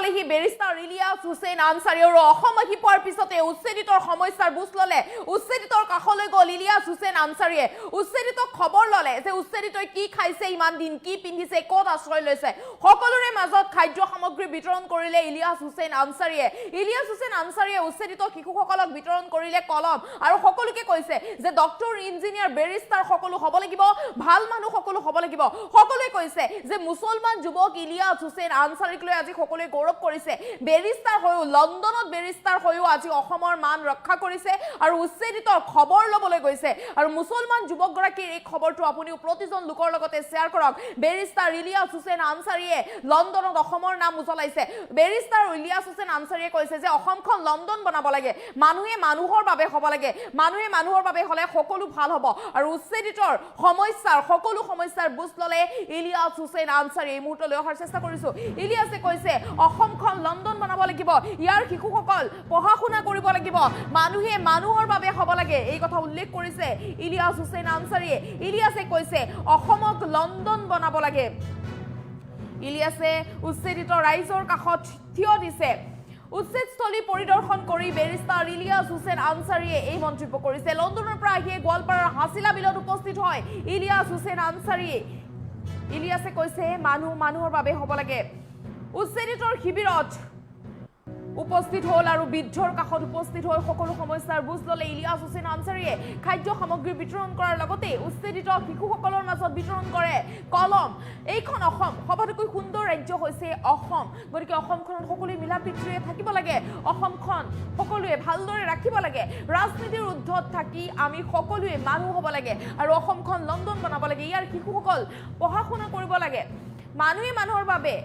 পালেহি বেৰিষ্টাৰ ইলিয়াছ হুছেইন আনসাৰী আৰু অসম আহি পোৱাৰ পিছতে উচ্ছেদিতৰ সমস্যাৰ বুজ ললে উচ্ছেদিতৰ কাষলৈ গল ইলিয়াছ হুছেইন আনসাৰীয়ে উচ্ছেদিতক খবৰ ললে যে উচ্ছেদিতই কি খাইছে ইমান দিন কি পিন্ধিছে ক'ত আশ্ৰয় লৈছে সকলোৰে মাজত খাদ্য সামগ্ৰী বিতৰণ কৰিলে ইলিয়াছ হুছেইন আনসাৰীয়ে উচ্ছেদিত শিশুসকলক বিতৰণ কৰিলে কলম আৰু সকলোকে কৈছে যে ডক্টৰ ইঞ্জিনিয়াৰ বেৰিষ্টাৰ সকলো হ'ব লাগিব ভাল মানুহ সকলো হ'ব লাগিব সকলোৱে কৈছে যে মুছলমান যুৱক ইলিয়াছ হুছেইন আনসাৰীক লৈ আজি সকলোৱে গৌৰৱ কৰিছে বেৰিষ্টাৰ হৈও লণ্ডনত বেৰিষ্টাৰ হৈও আজি অসমৰ মান ৰক্ষা কৰিছে আৰু উচ্ছেদিতৰ খবৰ ল'বলৈ গৈছে আৰু মুছলমান যুৱকগৰাকীৰ এই খবৰটো আপুনিও প্ৰতিজন লোকৰ লগতে শ্বেয়াৰ কৰক বেৰিষ্টাৰ ইলিয়াছ হুছেইন আনসাৰীয়ে লণ্ডনত অসমৰ নাম উজ্বলাইছে বেৰিষ্টাৰ ইলিয়াছ হুছেইন আনসাৰীয়ে কৈছে যে অসমখন লণ্ডন বনাব লাগে মানুহে মানুহৰ বাবে হ'ব লাগে মানুহে মানুহৰ বাবে হলে সকলো ভাল হ'ব আৰু উচ্ছেদিতৰ সকলো সমস্যাৰ বুজ ললে ইলিয়াছ হুছেইন আনসাৰী এই মুহূৰ্তলৈ অহাৰ চেষ্টা কৰিছো ইলিয়াছে কৈছে অসমখন লণ্ডন বনাব লাগিব ইয়াৰ শিশুসকল পঢ়া শুনা কৰিব লাগিব মানুহে মানুহৰ বাবে হ'ব লাগে এই কথা উল্লেখ কৰিছে ইলিয়াছ হুছেইন আনসাৰীয়ে ইলিয়াছে কৈছে অসমক লণ্ডন বনাব লাগে ইলিয়াছে উচ্ছেদিত ৰাইজৰ কাষত থিয় দিছে উচ্ছেদস্থলী পৰিদৰ্শন কৰি বেৰিষ্টাৰ ইলিয়াছ হুছেইন আনসাৰীয়ে এই মন্তব্য কৰিছে লণ্ডনৰ পৰা আহি গোৱালপাৰাৰ হাছিলা বিলত উপস্থিত হয় ইলিয়াছ হুছেইন আনসাৰী ইলিয়াছে কৈছে মানুহৰ বাবে হ'ব লাগে উচ্ছেদিতৰ শিবিৰত উপস্থিত হল আৰু বৃদ্ধৰ কাষত উপস্থিত হৈ সকলো সমস্যাৰ বুজ ললে ইলিয়াছ হুছেইন আনসাৰীয়ে খাদ্য সামগ্ৰী বিতৰণ কৰাৰ লগতে উচ্ছেদিত শিশুসকলৰ মাজত বিতৰণ কৰে কলম এইখন অসম সবাতোকৈ সুন্দৰ ৰাজ্য হৈছে অসম গতিকে অসমখনত সকলোৱে মিলা প্ৰীতিৰে থাকিব লাগে অসমখন সকলোৱে ভালদৰে ৰাখিব লাগে ৰাজনীতিৰ ঊৰ্ধত থাকি আমি সকলোৱে মানুহ হ'ব লাগে আৰু অসমখন লণ্ডন বনাব লাগে ইয়াৰ শিশুসকল পঢ়া শুনা কৰিব লাগে মানুহে মানুহৰ বাবে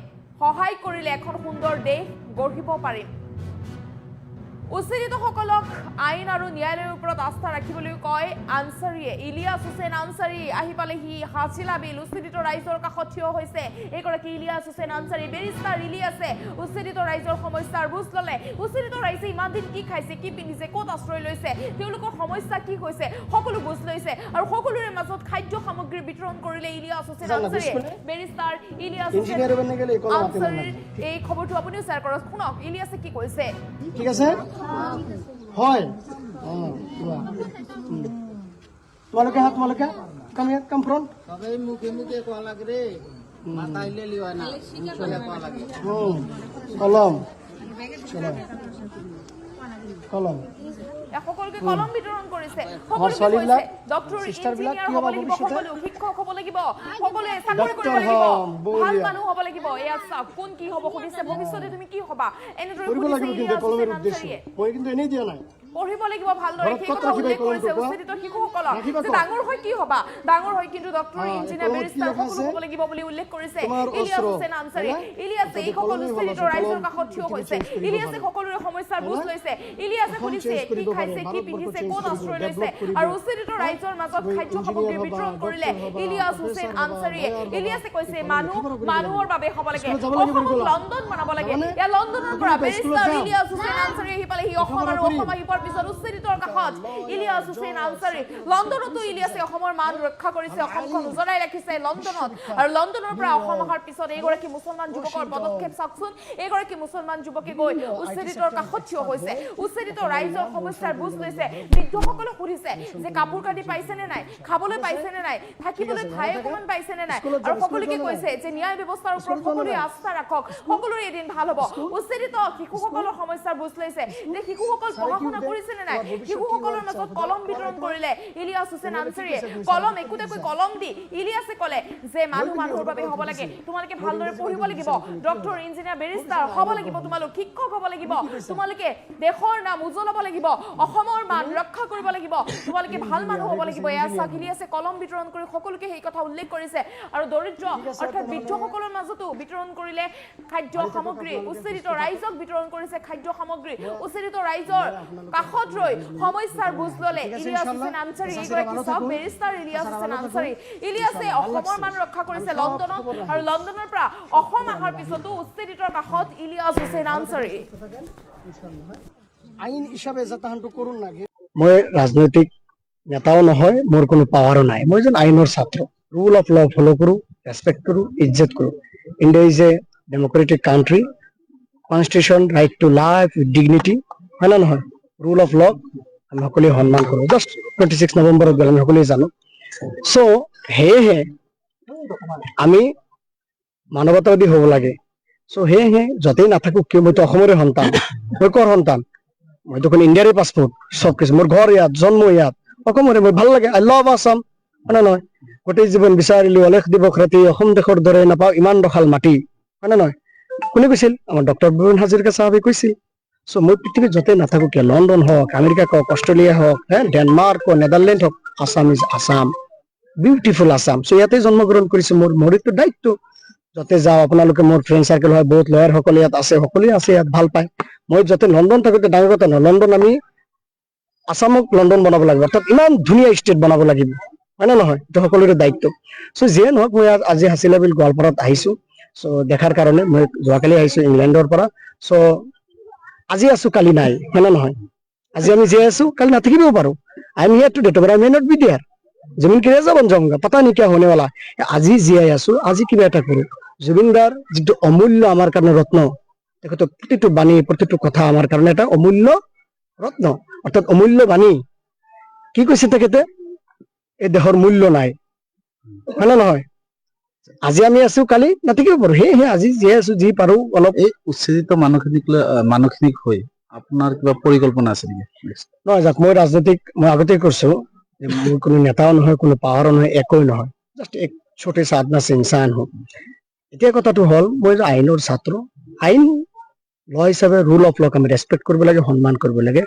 সহায় কৰিলে এখন সুন্দৰ দেশ গঢ়িব পাৰিম উচ্ছেদিতসকলক আইন আৰু ন্যায়ালয়ৰ ওপৰত আস্থা ৰাখিবলৈ কয় আনসাৰীয়ে ইলিয়াছ হুছেইন আনসাৰী আহি পালেহি হাছিলা বিল উচ্ছেদিত ৰাইজৰ কাষত থিয় হৈছে এইগৰাকী ইলিয়াছ হুছেইন আনসাৰী বেৰিষ্টাৰ ইলিয়াছে উচ্ছেদিত ৰাইজৰ সমস্যাৰ বুজ ললে উচ্ছেদিত ৰাইজে ইমান দিন কি খাইছে কি পিন্ধিছে ক'ত আশ্ৰয় লৈছে তেওঁলোকৰ সমস্যা কি হৈছে সকলো বুজ লৈছে আৰু সকলোৰে মাজত খাদ্য সামগ্ৰী বিতৰণ কৰিলে ইলিয়াছ হুছেইন আনসাৰীয়ে বেৰিষ্টাৰ ইলিয়াছ হুছেইন আনসাৰীৰ এই খবৰটো আপুনিও শ্বেয়াৰ কৰক শুনক ইলিয়াছে কি কৈছে ঠিক আছে হয় তোমালোকে কাম ফ্ৰণ্ট সবাই মুখে মুখে কোয়া লাগে রে মাথা হিলে লিওয়া না মুখে কোয়া লাগে কলম কলম সকলোকে কলম বিতৰণ কৰিছে আমাৰ ছোৱালীবিলাক ডক্টৰ চিষ্টাৰবিলাক ইঞ্জিনিয়াৰ কি হ'ব হ'ব লাগিব ভৱিষ্যতে? সকলো শিক্ষক হ'ব লাগিব সকলোৱে চাকৰি কৰিব ডক্টৰ লাগিব হ'ম, ভাল বঢ়িয়া। মানুহ হ'ব লাগিব এয়া চাওক কোন কি হ'ব সুধিছে ভৱিষ্যতে তুমি কি হ'বা এনেদৰে কৰিব সুধিছে লাগিব কিন্তু ইলিয়াছ কলমেৰ হুছেইন উদ্দেশ্য আনসাৰীয়ে মই কিন্তু এনেই দিয়া নাই পঢ়িব লাগিব ভালদৰে ঘৰত সেই ক'ত কথা ৰাখিবা উল্লেখ এই কৰিছে কলমটো, উচ্ছেদিত শিশুসকলক ৰাখিবা যে ক'ত? ডাঙৰ হৈ কি হ'বা ডাঙৰ হৈ কিন্তু ডক্টৰ এই ইঞ্জিনিয়াৰ কলমত কি বেৰিষ্টাৰ লেখা সকলো আছে? হ'ব লাগিব বুলি উল্লেখ কৰিছে তোমাৰ ইলিয়াছ অস্ত্ৰ, হুছেইন আনসাৰী হয়নে? ইলিয়াছে এই তাতে সকলো কলমেই উচ্ছেদিত ভাল আছে, ৰাইজৰ কলম কাষত থিয় পৃথিৱীত হৈছে চেঞ্জ কৰিব ইলিয়াছে পাৰে। সকলোৰে সমস্যাৰ বুজ হয়নে? লৈছে ইলিয়াছে এখন সুধিছে চেঞ্জ কি কৰিব পাৰে, খাইছে কি ভাৰতবৰ্ষ পিন্ধিছে চেঞ্জ ক'ত কৰিব, আশ্ৰয় লৈছে ডেভেলপ কৰিব। আৰু উচ্ছেদিত ৰাইজৰ মাজত ওই খাদ্য ইঞ্জিনিয়াৰ সামগ্ৰী হবা, বিতৰণ কৰিলে ডক্টৰ হবা, ইলিয়াছ প্ৰফেসৰ হুছেইন হবা, আনসাৰীয়ে লয়াৰ হবা, ইলিয়াছে কৈছে এই মানুহ লেখাপড়া কৰিব মানুহৰ লাগিব। বাবে হ'ব লাগে স্কুলত যাব লাগিব অসমক নেকি? লণ্ডন বনাব লাগে যাবানে? এয়া লণ্ডনৰ পৰা স্কুলত বেৰিষ্টাৰ যাম। ইলিয়াছ হুছেইন আনসাৰী আহি পালেহি অসম আৰু অসম আহি পোৱাৰ পিছত উচ্ছেদিতৰ কাষত ইলিয়াছ হুছেইন আনসাৰী লণ্ডনতো ইলিয়াছে অসমৰ মান ৰক্ষা কৰিছে অসমখন উজলাই ৰাখিছে লণ্ডনত আৰু লণ্ডনৰ পৰা অসম অহাৰ পিছত এইগৰাকী মুছলমান যুৱকৰ পদক্ষেপ চাওকচোন এইগৰাকী মুছলমান যুৱকে গৈ উচ্ছেদিতৰ কাষত থিয় হৈছে উচ্ছেদিত ৰাইজৰ সমস্যাৰ বুজ লৈছে বৃদ্ধসকলক সুধিছে যে কাপোৰ কানি পাইছেনে নাই খাবলৈ পাইছেনে নাই থাকিবলৈ ঠাই অকণমান পাইছেনে নাই আৰু সকলোকে কৈছে যে ন্যায় ব্যৱস্থাৰ ওপৰত সকলোৱে আস্থা ৰাখক সকলোৰে এদিন ভাল হ'ব উচ্ছেদিত শিশুসকলৰ সমস্যাৰ বুজ লৈছে যে শিশুসকল পঢ়া শুনা কৰিছেনে নাই শিশুসকলৰ মাজত কলম বিতৰণ কৰিলে ইলিয়াছ হুছেইন আনসাৰীয়ে কলম একোটাকৈ কলম দি ইলিয়াছে ক'লে যে মানুহৰ বাবে হ'ব লাগে তোমালোকে ভালদৰে পঢ়িব লাগিব ডক্টৰ ইঞ্জিনিয়াৰ বেৰিষ্টাৰ হ'ব লাগিব তোমালোক শিক্ষক হ'ব লাগিব তোমালোকে দেশৰ নাম উজ্বলাব লাগিব অসমৰ মান ৰক্ষা কৰিব লাগিব তোমালোকে ভাল মানুহ হ'ব লাগিব এয়া চাওক ইলিয়াছে কলম বিতৰণ কৰি সকলোকে সেই কথা উল্লেখ কৰিছে আৰু দৰিদ্ৰ অৰ্থাৎ বৃদ্ধসকলৰ মাজতো বিতৰণ কৰিলে খাদ্য সামগ্ৰী উচ্ছেদিত ৰাইজক বিতৰণ কৰিছে খাদ্য সামগ্ৰী উচ্ছেদিত ৰাইজৰ কাষত ৰৈ সমস্যাৰ বুজ ল'লে ইলিয়াছ হুছেইন আনসাৰী এইগৰাকী চাওক বেৰিষ্টাৰ ইলিয়াছ হুছেইন আনসাৰী ইলিয়াছে অসমৰ মান ৰক্ষা কৰিছে লণ্ডনত আৰু লণ্ডনৰ পৰা অসম অহাৰ পিছতো উচ্ছেদিতৰ কাষত ইলিয়াছ হুছেইন আনসাৰী আইন হিচাপে যাতাহানটো কৰুন না মই ৰাজনৈতিক নেতাও নহয় মোৰ কোনো পাৱাৰো নাই মই এজন আইনৰ ছাত্ৰ ৰুল অফ ল ফলো কৰো ৰেসপেক্ট কৰো ইজ্জত কৰো India is a democratic country constitution right to life with dignity, হয় নে নহয়, ৰুল অফ ল আমি সকলোৱে সন্মান কৰোঁ। জাষ্ট 26 নৱেম্বৰত গ'লে আমি সকলোৱে জানো। চ' সেয়েহে আমি মানৱতাবাদী হ'ব লাগে। চ' সেয়েহে য'তেই নাথাকো কিয়, মইতো অসমৰে সন্তান, মই কৰ সন্তান, মই দেখোন ইণ্ডিয়াৰে পাছপোৰ্ট, চব কিছু মোৰ ঘৰ ইয়াত, জন্ম ইয়াত, অসমৰে, মই ভাল লাগে, আই লাভ আছাম, হয় নে নহয়। গোটেই জীৱন বিচাৰিলো অলেখ দিৱস ৰাতি, অসম দেশৰ দৰে নাপাওঁ ইমান ৰসাল মাটি, হয় নে নহয়। কোনে কৈছিল? আমাৰ ডক্টৰ ভূপেন হাজৰিকা চাহাবে কৈছিল। চ' মই পৃথিৱীত য'তে নাথাকো কিয়, লণ্ডন হওক, আমেৰিকা হওক, অষ্ট্ৰেলিয়া হওক, ডেনমাৰ্ক হওক, নেদাৰলেণ্ড হওক, আছাম ইজ আছাম, বিউটিফুল আছাম। চ' ইয়াতে জন্মগ্ৰহণ কৰিছো, মোৰ এইটো দায়িত্ব। য'তে যাওঁ, আপোনালোকে মোৰ ফ্ৰেণ্ড চাৰ্কেল হয়, বহুত লয়াৰ সকলে ইয়াত আছে, সকলোৱে আছে ইয়াত, ভাল পায়। মই য'তে লণ্ডন থাকোতে ডাঙৰ কথা নহয়, লণ্ডন আমি আছামক লণ্ডন বনাব লাগিব, অৰ্থাৎ ইমান ধুনীয়া ষ্টেট বনাব লাগিব, হয় নে নহয়, এইটো সকলোৰে দায়িত্ব। চ' যিয়ে নহওক, মই আজি হাছিলা বিল গোৱালপাৰাত আহিছো, চ' দেখাৰ কাৰণে। মই যোৱাকালি আহিছো ইংলেণ্ডৰ পৰা। চ' আজি আছো, কালি নাই, হয় নে নহয়। আজি আমি জীয়াই আছো, কালি নাথাকিবও পাৰো। I am here today, tomorrow I may not be there. জমিন কি ৰেজা বন যাऊंगा, पता नहीं क्या होने वाला। আজি জীয়াই আছো, আজি কিবা এটা কৰো। জুবিনদাৰ যিটো অমূল্য আমাৰ কাৰণে ৰত্ন, তেখেতৰ প্ৰতিটো বাণী, প্ৰতিটো কথা আমাৰ কাৰণে এটা অমূল্য ৰত্ন, অৰ্থাৎ অমূল্য বাণী। কি কৈছে তেখেতে? এই দেহৰ মূল্য নাই, হয় নে নহয়। আজি আমি আছো, কালি নাথাকিব পাৰো। সেয়েহে আজি জীয়াই আছো, যি পাৰো অলপ। এই উচ্ছেদিত মানুহখিনিক হৈ আপোনাৰ কিবা পৰিকল্পনা আছে নেকি? নহয়, যাক মই ৰাজনৈতিক, মই আগতেই কৈছো যে মোৰ কোনো নেতাও নহয়, কোনো পাৱাৰো নহয়, একোৱেই নহয়, জাষ্ট এক ছোটে সা আদনা সে ইনসান হওঁ। এতিয়া কথাটো হ'ল, মই যে আইনৰ ছাত্ৰ, আইন ল হিচাপে, ৰুল অফ লক আমি ৰেচপেক্ট কৰিব লাগে, সন্মান কৰিব লাগে।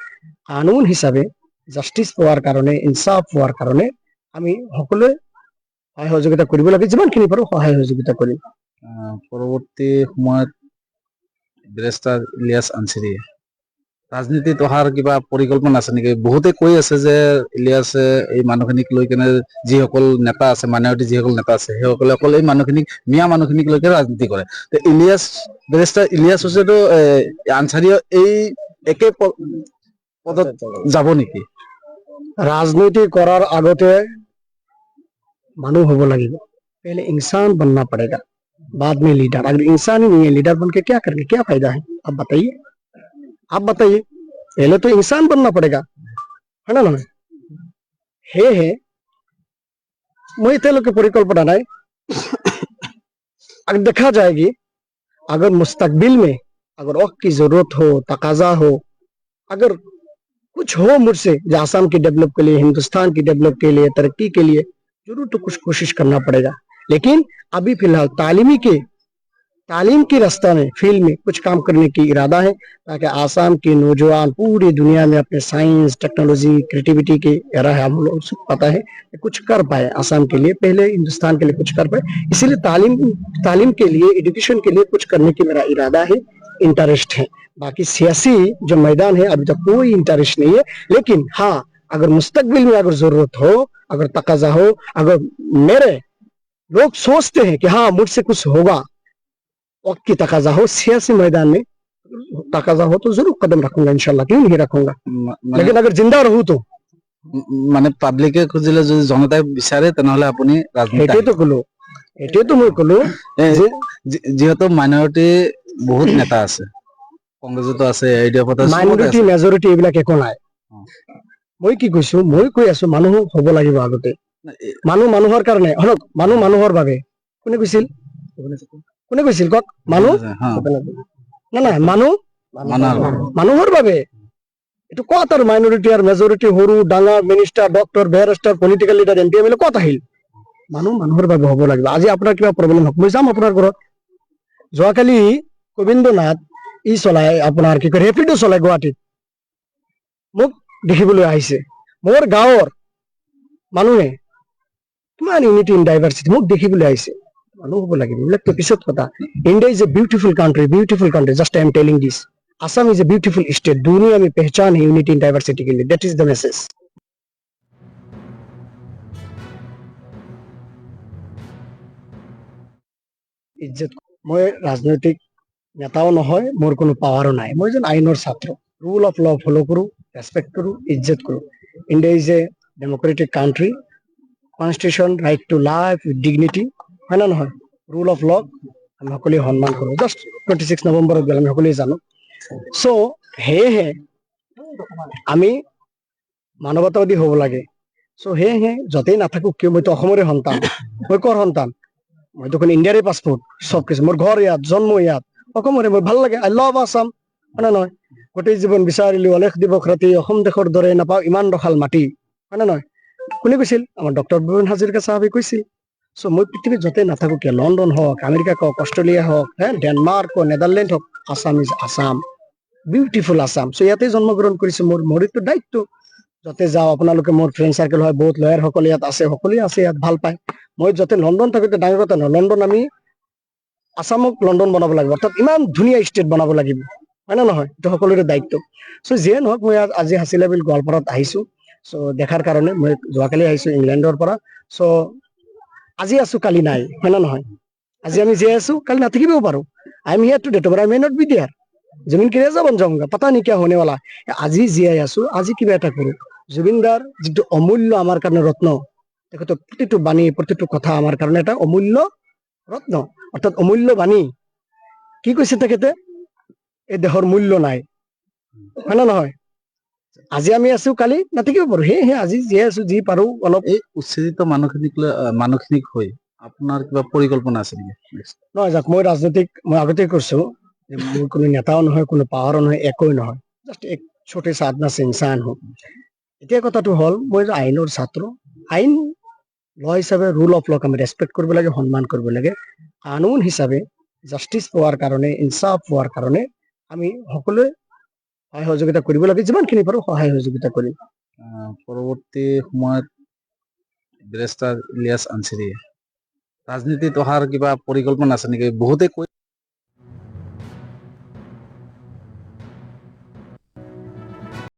কানুন হিচাপে জাষ্টিচ পোৱাৰ কাৰণে, ইনচাফ পোৱাৰ কাৰণে আমি সকলোৱে সহায় সহযোগিতা কৰিব লাগে, যিমানখিনি পাৰো সহায় সহযোগিতা কৰিম। পৰৱৰ্তী সময়ত বেৰিষ্টাৰ ইলিয়াছ আনচাৰীয়ে ৰাজনীতিত অহাৰ কিবা পৰিকল্পনা আছে নেকি? বহুতে কৈ আছে যে ইলিয়াছে এই মানুহখিনিক লৈ কেনে যিসকল নেতা আছে, মাইনৰিটি যিসকল নেতা আছে, সেইসকলে অকল এই মানুহখিনিক, মিয়া মানুহখিনিক লৈকে ৰাজনীতি কৰে। বেৰিষ্টাৰ ইলিয়াছ হুছেইনো আনচাৰীয়ে এই একে পদত যাব নেকি? राजनीति करार आगते मानव हो লাগিব। पहले इंसान बनना पड़ेगा, बाद में लीडर। अगर इंसान ही नहीं है, लीडर बन के क्या करेंगे, क्या फायदा है? आप बताइए, आप बताइए। पहले तो इंसान बनना पड़ेगा, है ना। है मैं इतने के परिकल्पना नहीं। अगर देखा जाएगी, अगर मुस्तकबिल में अगर वक्त की जरूरत हो, तकाजा हो, अगर कुछ हो मुझसे जो आसाम की डेवलप के लिए, हिंदुस्तान की डेवलप के लिए, तरक्की के लिए, जरूर तो कुछ कोशिश करना पड़ेगा। लेकिन अभी फिलहाल तालीम की रास्ता में, फील्ड में कुछ काम करने की इरादा है, ताकि आसाम के नौजवान पूरी दुनिया में अपने साइंस, टेक्नोलॉजी, क्रिएटिविटी के एरा है, हम लोग सबको पता है, कुछ कर पाए आसाम के लिए, पहले हिंदुस्तान के लिए कुछ कर पाए। इसीलिए तालीम के लिए, एजुकेशन के लिए कुछ करने की मेरा इरादा है, इंटरेस्ट है। बाकी सियासी जो मैदान है, अभी तक कोई इंटरेस्ट नहीं है। लेकिन हाँ, अगर मुस्तकबिल में अगर जरूरत हो, अगर तकाजा हो, अगर मेरे लोग सोचते हैं कि हाँ मुझसे कुछ होगा, वक्त की तकाजा हो, सियासी मैदान में तकाजा हो, तो जरूर कदम रखूंगा, इंशाल्लाह, क्यों नहीं रखूंगा। लेकिन अगर जिंदा रहूं तो মানে পাব্লিকে খুজিলে যদি জনতাই বিচাৰে তেনেহলে আপুনি ৰাজনীতি এটাই তো মই কলো যে যিহেতু মাইনৰিটি বহুত নেতা আছে, কংগ্ৰেছতো আছে, ADF-ত আছে, মাইনৰিটি মেজৰিটি এইবিলাক একো নাই। মই কি কৈছো, মই কৈ আছো মানুহ হ'ব লাগিব আগতে। মানুহ মানুহৰ কাৰণে, মানুহ মানুহৰ বাবে। কোনে কৈছিল কওক? মানুহ নাই, মানুহ মানুহৰ বাবে। এইটো ক'ত আৰু মাইনৰিটি আৰু মেজৰিটি, সৰু ডাঙৰ, minister, doctor, barrister, political leader, MP MLA ক'ত আহিল? মানুহ মানুহৰ বাবে হ'ব লাগিব। আজি আপোনাৰ কিবা প্ৰব্লেম হওক, মই যাম আপোনাৰ ঘৰত। যোৱাকালি গোবিন্দ নাথ চলাই, আপোনাৰ কি কয়, ৰেপিডো চলাই গুৱাহাটীত, মোক দেখিবলৈ আহিছে। মোৰ গাঁৱৰ মানুহে কিমান ইউনিটি ইন ডাইভাৰ্চিটি, মোক দেখিবলৈ আহিছে। মানুহ হ'ব লাগিব, এইবিলাকতো পিছত কথা। India is a beautiful country, just I am telling this. Assam is a beautiful state, दुनिया में पहचान है यूनिटी इन डाइवर्सिटी के लिए। That is the message. इज्जत, मैं राजनैतिक नेताओं নহয়, मोर कोनो पावारो নাই। मैं जन आइनर छात्र, रूल ऑफ लॉ फॉलो करूं, रेस्पेक्ट करूं, इज्जत करूं। India is a democratic country, constitution right to life with dignity, है ना নহয়, रूल ऑफ लॉ আমি সকলোৱে সন্মান কৰো। জাষ্ট 26 নৱেম্বৰত গ'লে আমি সকলোৱে জানো। চ' সেয়েহে আমি মানৱতাবাদী হ'ব লাগে। চ' সেয়েহে য'তেই নাথাকো কিয়, মইতো অসমৰে সন্তান। মই কৰ সন্তান? মই দেখোন ইণ্ডিয়াৰে পাছপোৰ্ট, চব কিছু মোৰ ঘৰ ইয়াত, জন্ম ইয়াত, অসমৰে। মই ভাল লাগে, আই লাভ আছাম, হয় নে নহয়? গোটেই জীৱন বিচাৰিলো অলেখ দিৱস ৰাতি, অসম দেশৰ দৰে নাপাওঁ ইমান ৰসাল মাটি, হয় নে নহয়? কোনে কৈছিল? আমাৰ ডক্টৰ ভূপেন হাজৰিকা চাহাবে কৈছিল। চ' মই পৃথিৱীত য'তেই নাথাকো কিয়, লণ্ডন হওক, আমেৰিকা হওক, অষ্ট্ৰেলিয়া হওক, ডেনমাৰ্ক হওক, নেদাৰলেণ্ড হওক, আছাম ইজ আছাম, বিউটিফুল আছাম। চ' ইয়াতে জন্মগ্ৰহণ কৰিছো। মোৰ এইটো দায়িত্ব। য'তে যাওঁ, আপোনালোকে মোৰ ফ্ৰেণ্ড চাৰ্কেল হয়, বহুত লয়াৰ সকলে ইয়াত আছে, সকলোৱে আছে ইয়াত, ভাল পায়। মই য'তে লণ্ডন থাকো, ডাঙৰ কথা নহয়, লণ্ডন আমি আছামক লণ্ডন বনাব লাগিব, অৰ্থাৎ ইমান ধুনীয়া ষ্টেট বনাব লাগিব, হয় নে নহয়? এইটো সকলোৰে দায়িত্ব। চ' যিয়ে নহওক, মই আজি হাছিলা বিল গোৱালপাৰাত আহিছো। চ' দেখাৰ কাৰণে মই যোৱাকালি আহিছো ইংলেণ্ডৰ পৰা। চ' আজি আছো, কালি নাই, হয় নে নহয়? আজি আমি জীয়াই আছো, কালি নাথাকিবও পাৰো। I am here today, but I may not be there. জমিন কি ৰেজা বন যাওঁগা, পাতা নাই কিয়া হোনে ৱালা। আজি জীয়াই আছো, আজি কিবা এটা কৰো। জুবিনদাৰ যিটো অমূল্য আমাৰ কাৰণে ৰত্ন, তেখেতৰ প্ৰতিটো বাণী, প্ৰতিটো কথা আমাৰ কাৰণে এটা অমূল্য ৰত্ন, অৰ্থাৎ অমূল্য বাণী। কি কৈছে তেখেতে? এই দেহৰ মূল্য নাই, হয় নে নহয়? আজি আমি আছো, কালি নাথাকিব পাৰো। সেয়েহে আজি জীয়াই আছো, যি পাৰো অলপ। এই উচ্ছেদিত মানুহখিনিক হৈ আপোনাৰ কিবা পৰিকল্পনা আছে নেকি? নহয়, যাক মই ৰাজনৈতিক, মই আগতে কৈছো যে মোৰ কোনো নেতাও নহয়, কোনো পাৱাৰো নহয়, একোৱেই নহয়। জাষ্ট এক ছোটে সা আদনা সে ইনসান হওঁ। এতিয়া কথাটো হ'ল, মই যে আইনৰ ছাত্ৰ, আইন ল হিচাপে, ৰুল অফ লক আমি ৰেচপেক্ট কৰিব লাগে, সন্মান কৰিব লাগে। কানুন হিচাপে জাষ্টিচ পোৱাৰ কাৰণে, ইনচাফ পোৱাৰ কাৰণে আমি সকলোৱে সহায় সহযোগিতা কৰিব লাগে, যিমানখিনি পাৰো সহায় সহযোগিতা কৰিম। পৰৱৰ্তী সময়ত বেৰিষ্টাৰ ইলিয়াছ আনচাৰীয়ে ৰাজনীতিত অহাৰ কিবা পৰিকল্পনা আছে নেকি? বহুতে কৈ